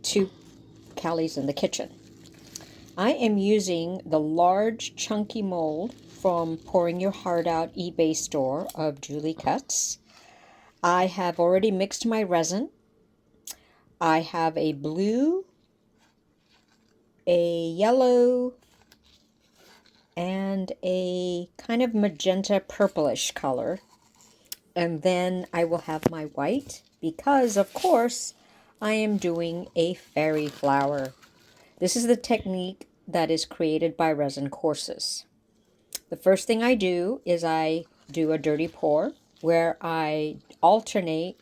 to Callie's in the kitchen. I am using the large chunky mold from Pouring Your Heart Out eBay store of Julie Cuts. I have already mixed my resin. I have a blue, a yellow, and a kind of magenta purplish color. And then I will have my white because, of course, I am doing a fairy flower. This is the technique that is created by resin courses. The first thing I do is I do a dirty pour where I alternate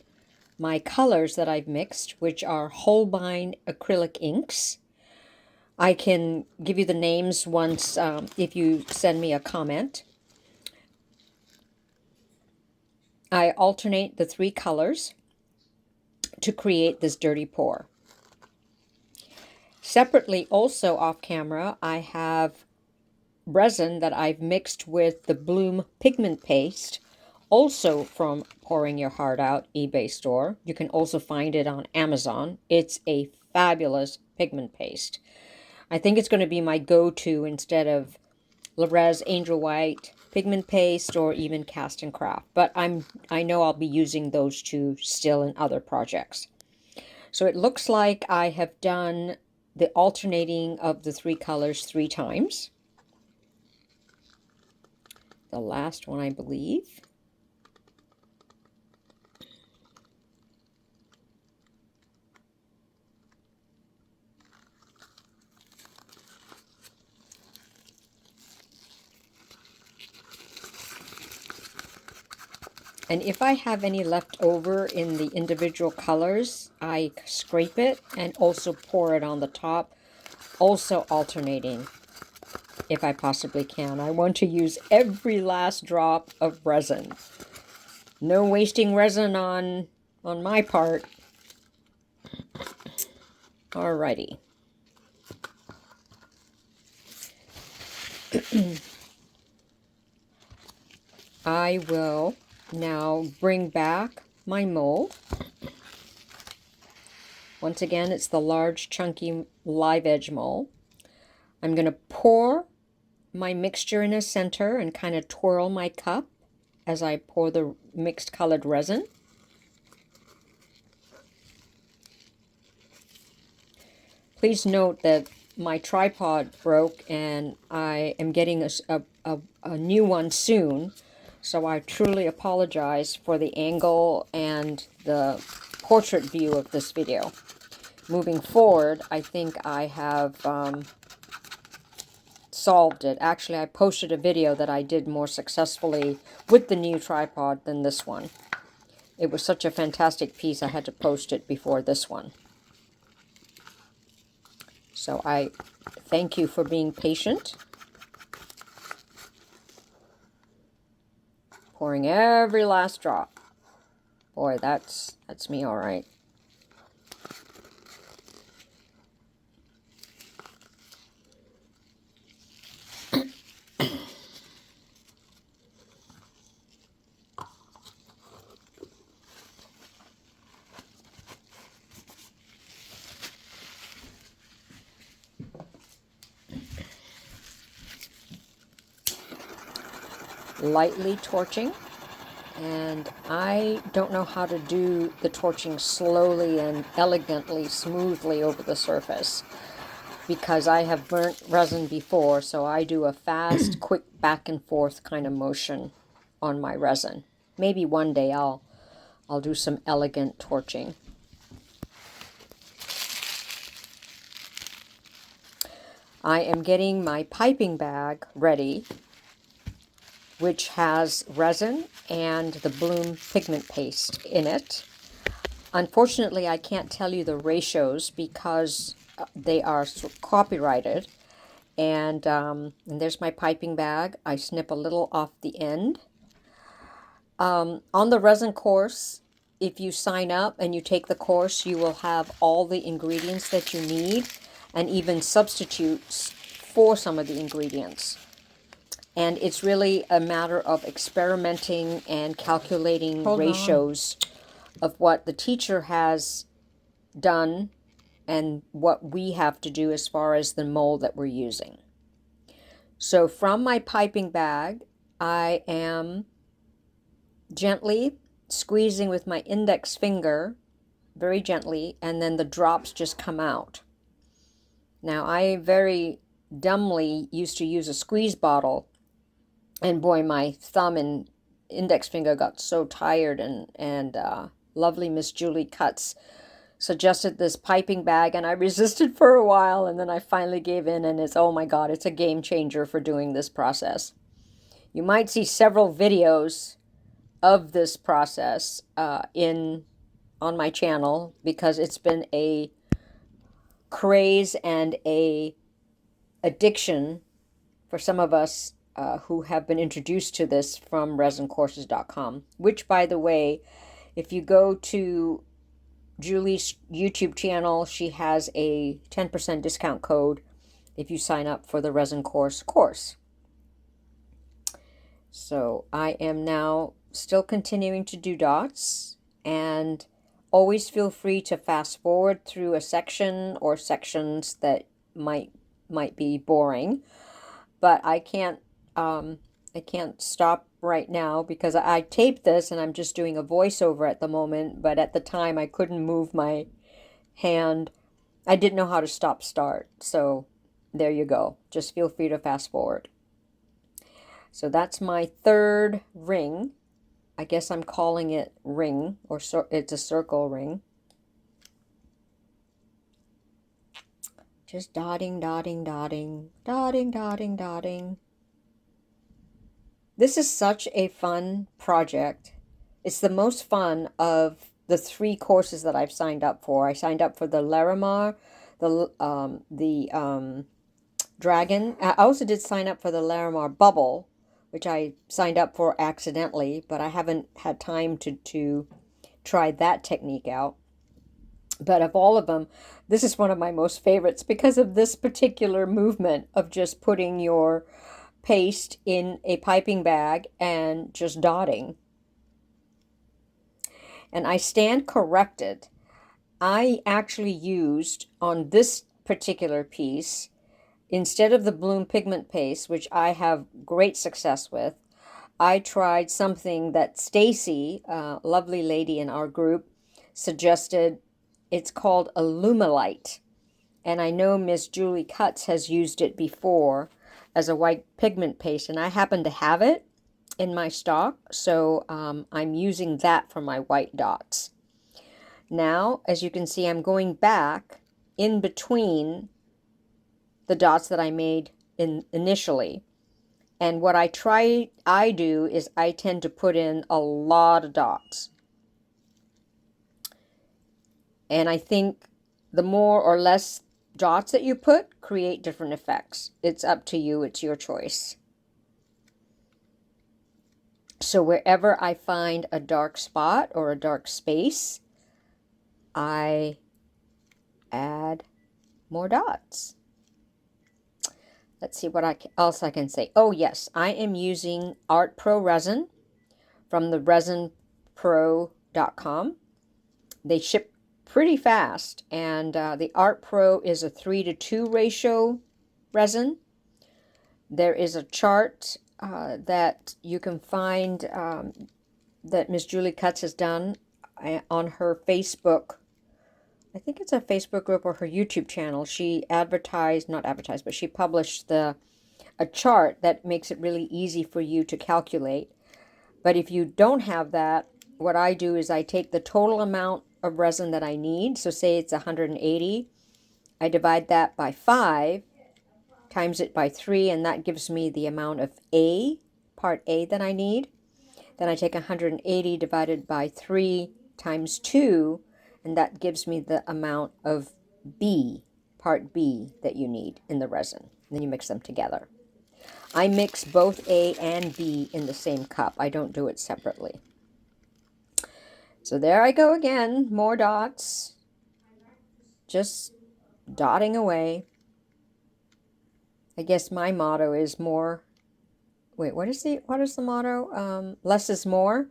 my colors that I've mixed, which are Holbein acrylic inks. I can give you the names once if you send me a comment. I alternate the three colors to create this dirty pour. Separately, also off camera, I have resin that I've mixed with the Bloom pigment paste, also from Pouring Your Heart Out eBay store. You can also find it on Amazon. It's a fabulous pigment paste. I think it's going to be my go-to instead of Larez Angel White pigment paste or even Cast and Craft. But I know I'll be using those two still in other projects. So it looks like I have done the alternating of the three colors 3 times. The last one, I believe. And if I have any left over in the individual colors, I scrape it and also pour it on the top, also alternating if I possibly can. I want to use every last drop of resin. No wasting resin on my part. Alrighty. I will now bring back my mold. Once again, it's the large, chunky, live edge mold. I'm going to pour my mixture in the center and kind of twirl my cup as I pour the mixed colored resin. Please note that my tripod broke and I am getting a new one soon. So I truly apologize for the angle and the portrait view of this video. Moving forward, I think I have solved it. Actually, I posted a video that I did more successfully with the new tripod than this one. It was such a fantastic piece, I had to post it before this one. So I thank you for being patient. Pouring every last drop. Boy, that's me all right. Lightly torching, and I don't know how to do the torching slowly and elegantly, smoothly over the surface because I have burnt resin before, so I do a fast, quick back and forth kind of motion on my resin. Maybe one day I'll do some elegant torching. I am getting my piping bag ready, which has resin and the Bloom pigment paste in it. Unfortunately, I can't tell you the ratios because they are copyrighted. And there's my piping bag. I snip a little off the end. On the resin course, if you sign up and you take the course, you will have all the ingredients that you need and even substitutes for some of the ingredients. And it's really a matter of experimenting and calculating ratios of what the teacher has done and what we have to do as far as the mold that we're using. So from my piping bag, I am gently squeezing with my index finger, very gently, and then the drops just come out. Now, I very dumbly used to use a squeeze bottle, and boy, my thumb and index finger got so tired, and lovely Miss Julie Cutts suggested this piping bag, and I resisted for a while, and then I finally gave in, and oh my God, it's a game changer for doing this process. You might see several videos of this process on my channel, because it's been a craze and a addiction for some of us who have been introduced to this from resincourses.com, which, by the way, if you go to Julie's YouTube channel, she has a 10% discount code if you sign up for the Resin course. So I am now still continuing to do dots, and always feel free to fast forward through a section or sections that might be boring, but I can't stop right now because I taped this and I'm just doing a voiceover at the moment, but at the time I couldn't move my hand. I didn't know how to stop start. So there you go. Just feel free to fast forward. So that's my third ring. I guess I'm calling it ring, or it's a circle ring. Just dotting, dotting, dotting, dotting, dotting, dotting. This is such a fun project. It's the most fun of the 3 courses that I've signed up for. I signed up for the Larimar, the Dragon. I also did sign up for the Larimar Bubble, which I signed up for accidentally, but I haven't had time to try that technique out. But of all of them, this is one of my most favorites because of this particular movement of just putting your paste in a piping bag and just dotting. And I stand corrected. I actually used on this particular piece, instead of the bloom pigment paste, which I have great success with, I tried something that Stacy, a lovely lady in our group, suggested. It's called Alumilite. And I know Miss Julie Cutts has used it before as a white pigment paste, and I happen to have it in my stock, so I'm using that for my white dots. Now, as you can see, I'm going back in between the dots that I made initially. And what I do is I tend to put in a lot of dots. And I think the more or less dots that you put create different effects. It's up to you. It's your choice. So wherever I find a dark spot or a dark space, I add more dots. Let's see what else I can say. Oh yes, I am using Art Pro resin from the resinpro.com. They ship pretty fast, and the Art Pro is a 3:2 ratio resin. There is a chart that you can find that Miss Julie Cutts has done on her Facebook. I think it's a Facebook group or her YouTube channel. She but she published a chart that makes it really easy for you to calculate. But if you don't have that, what I do is I take the total amount of resin that I need. So say it's 180. I divide that by 5, times it by 3, and that gives me the amount of part A that I need. Then I take 180 divided by 3 times 2, and that gives me the amount of part B, that you need in the resin. And then you mix them together. I mix both A and B in the same cup. I don't do it separately. So there I go again, more dots. Just dotting away. I guess my motto is more. Wait, what is the motto? Less is more.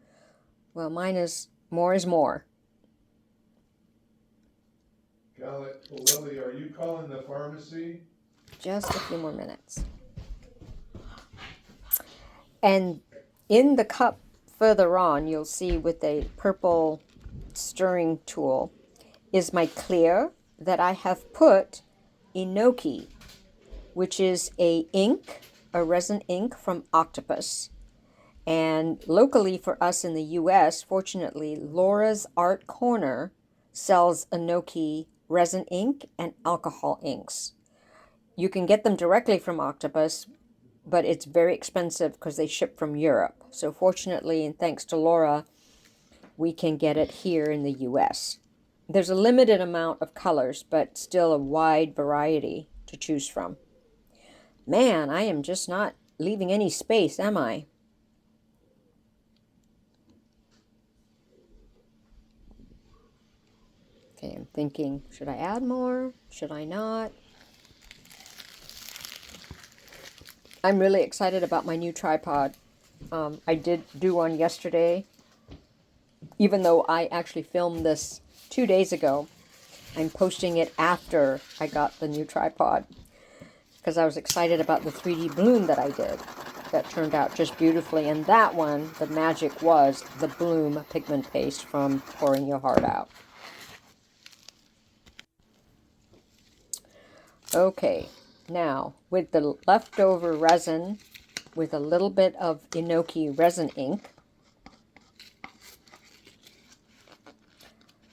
Well, mine is more is more. Lily, are you calling the pharmacy? Just a few more minutes. And in the cup further on, you'll see with a purple stirring tool is my clear that I have put Enoki, which is a resin ink from Octopus. And locally for us in the US, fortunately, Laura's Art Corner sells Enoki resin ink and alcohol inks. You can get them directly from Octopus, but it's very expensive because they ship from Europe. So fortunately, and thanks to Laura, we can get it here in the US. There's a limited amount of colors, but still a wide variety to choose from. Man, I am just not leaving any space, am I? Okay, I'm thinking, should I add more? Should I not? I'm really excited about my new tripod. I did do one yesterday, even though I actually filmed this 2 days ago. I'm posting it after I got the new tripod because I was excited about the 3D bloom that I did. That turned out just beautifully. And that one, the magic was the bloom pigment paste from Pouring Your Heart Out. Okay, now with the leftover resin, with a little bit of Enoki Resin Ink,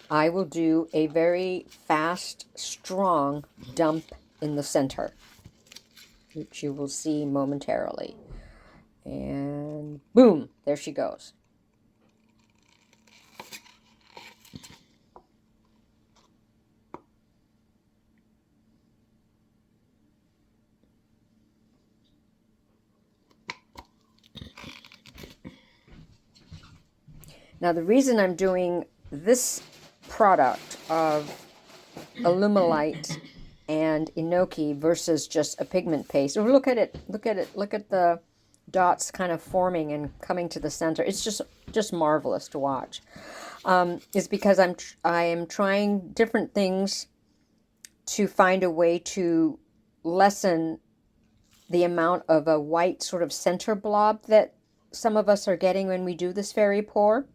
I will do a very fast, strong dump in the center, which you will see momentarily. And boom, there she goes. Now the reason I'm doing this product of Alumilite and Enoki versus just a pigment paste. Oh, look at it, look at it, look at the dots kind of forming and coming to the center. It's just marvelous to watch. Is because I am trying different things to find a way to lessen the amount of a white sort of center blob that some of us are getting when we do this fairy pour.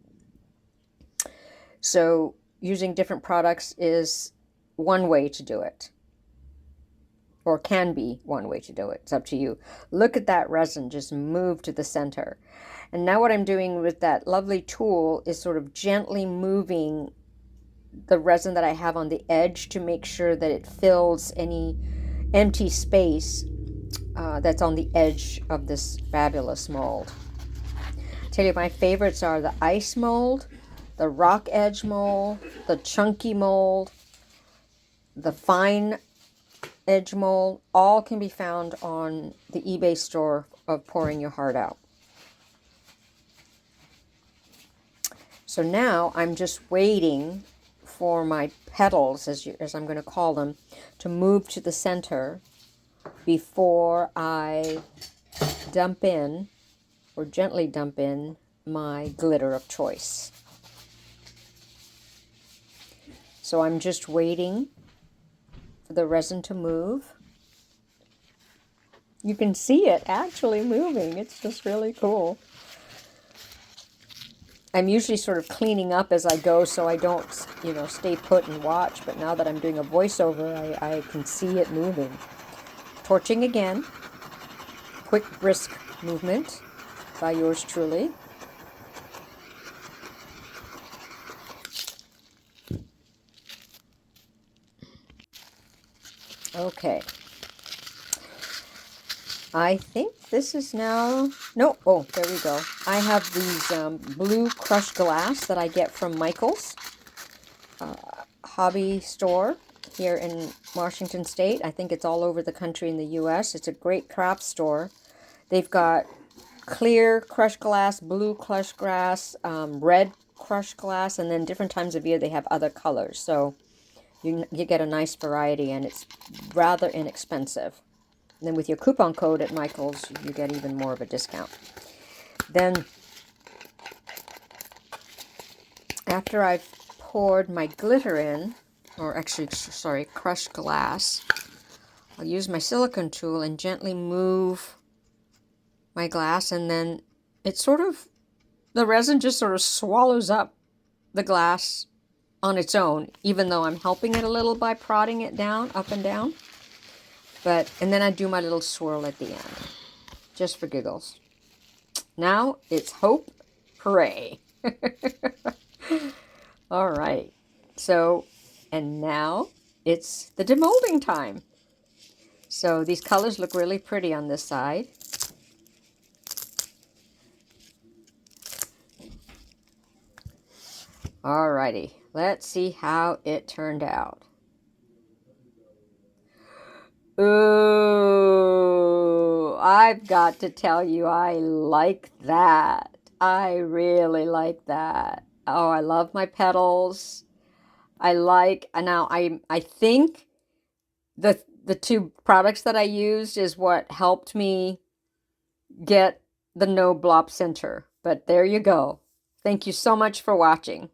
So using different products is one way to do it, or can be one way to do it. It's up to you. Look at that resin just move to the center. And now what I'm doing with that lovely tool is sort of gently moving the resin that I have on the edge to make sure that it fills any empty space that's on the edge of this fabulous mold. I tell you, my favorites are the ice mold, the rock edge mold, the chunky mold, the fine edge mold. All can be found on the eBay store of Pouring Your Heart Out. So now I'm just waiting for my petals, as I'm going to call them, to move to the center before I dump in, or gently dump in, my glitter of choice. So I'm just waiting for the resin to move. You can see it actually moving. It's just really cool. I'm usually sort of cleaning up as I go so I don't, stay put and watch. But now that I'm doing a voiceover, I can see it moving. Torching again. Quick, brisk movement by yours truly. Okay. I think this is now, no, oh, there we go. I have these blue crushed glass that I get from Michael's hobby store here in Washington State. I think it's all over the country in the US. It's a great craft store. They've got clear crushed glass, blue crushed glass, red crushed glass, and then different times of year they have other colors. So you get a nice variety, and it's rather inexpensive. And then with your coupon code at Michael's, you get even more of a discount. Then, after I've poured my glitter in, or actually, sorry, crushed glass. I'll use my silicone tool and gently move my glass, and then the resin just sort of swallows up the glass on its own, even though I'm helping it a little by prodding it down, up and down. And then I do my little swirl at the end, just for giggles. Now it's hope, pray. All right. So, and now it's the demolding time. So these colors look really pretty on this side. Alrighty, let's see how it turned out. Ooh, I've got to tell you, I like that. I really like that. Oh, I love my petals. Now I think the two products that I used is what helped me get the no blop center. But there you go. Thank you so much for watching.